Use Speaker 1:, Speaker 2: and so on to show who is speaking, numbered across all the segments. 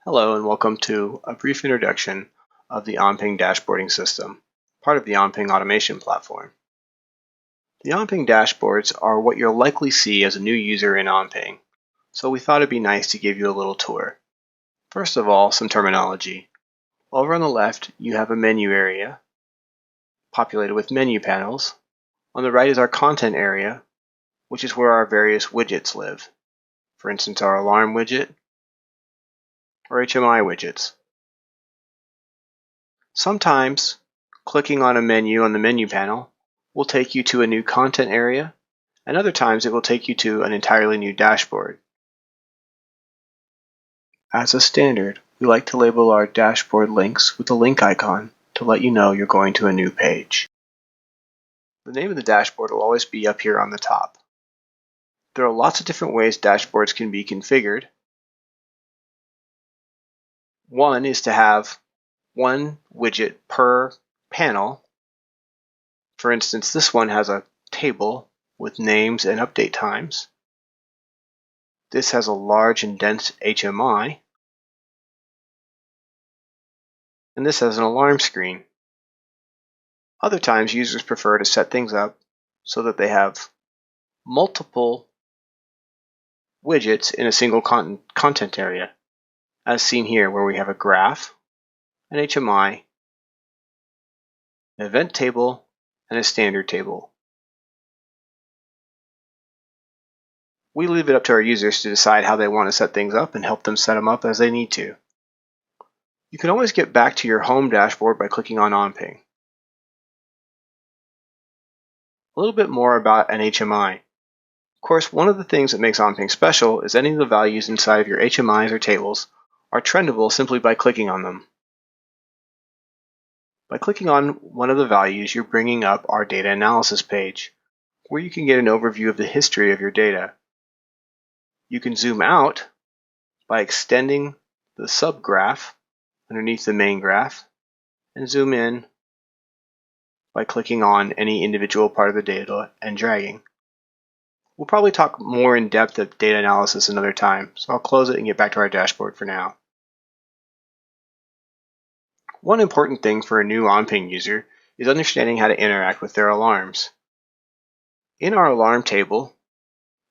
Speaker 1: Hello and welcome to a brief introduction of the OnPing dashboarding system, part of the OnPing automation platform. The OnPing dashboards are what you'll likely see as a new user in OnPing, so we thought it'd be nice to give you a little tour. First of all, some terminology. Over on the left, you have a menu area populated with menu panels. On the right is our content area, which is where our various widgets live. For instance, our alarm widget, or HMI widgets. Sometimes clicking on a menu on the menu panel will take you to a new content area, and other times it will take you to an entirely new dashboard. As a standard, we like to label our dashboard links with a link icon to let you know you're going to a new page. The name of the dashboard will always be up here on the top. There are lots of different ways dashboards can be configured. One is to have one widget per panel. For instance, this one has a table with names and update times. This has a large and dense HMI. And this has an alarm screen. Other times, users prefer to set things up so that they have multiple widgets in a single content area, as seen here where we have a graph, an HMI, an event table, and a standard table. We leave it up to our users to decide how they want to set things up and help them set them up as they need to. You can always get back to your home dashboard by clicking on OnPing. A little bit more about an HMI. Of course, one of the things that makes OnPing special is any of the values inside of your HMIs or tables are trendable simply by clicking on them. By clicking on one of the values, you're bringing up our data analysis page, where you can get an overview of the history of your data. You can zoom out by extending the subgraph underneath the main graph, and zoom in by clicking on any individual part of the data and dragging. We'll probably talk more in depth of data analysis another time, so I'll close it and get back to our dashboard for now. One important thing for a new OnPing user is understanding how to interact with their alarms. In our alarm table,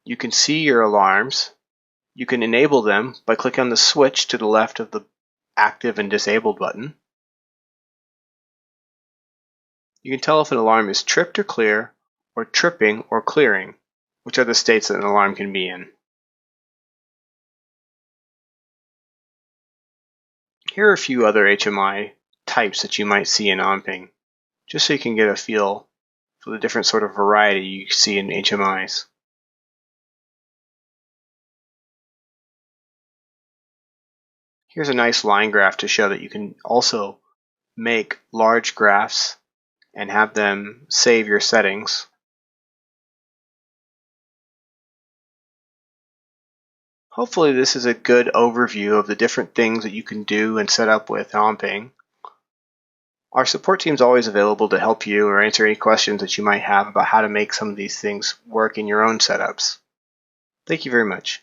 Speaker 1: you can see your alarms. You can enable them by clicking on the switch to the left of the active and disabled button. You can tell if an alarm is tripped or clear, or tripping or clearing, which are the states that an alarm can be in. Here are a few other HMI types that you might see in OnPing, just so you can get a feel for the different sort of variety you see in HMIs. Here's a nice line graph to show that you can also make large graphs and have them save your settings. Hopefully this is a good overview of the different things that you can do and set up with OnPing. Our support team is always available to help you or answer any questions that you might have about how to make some of these things work in your own setups. Thank you very much.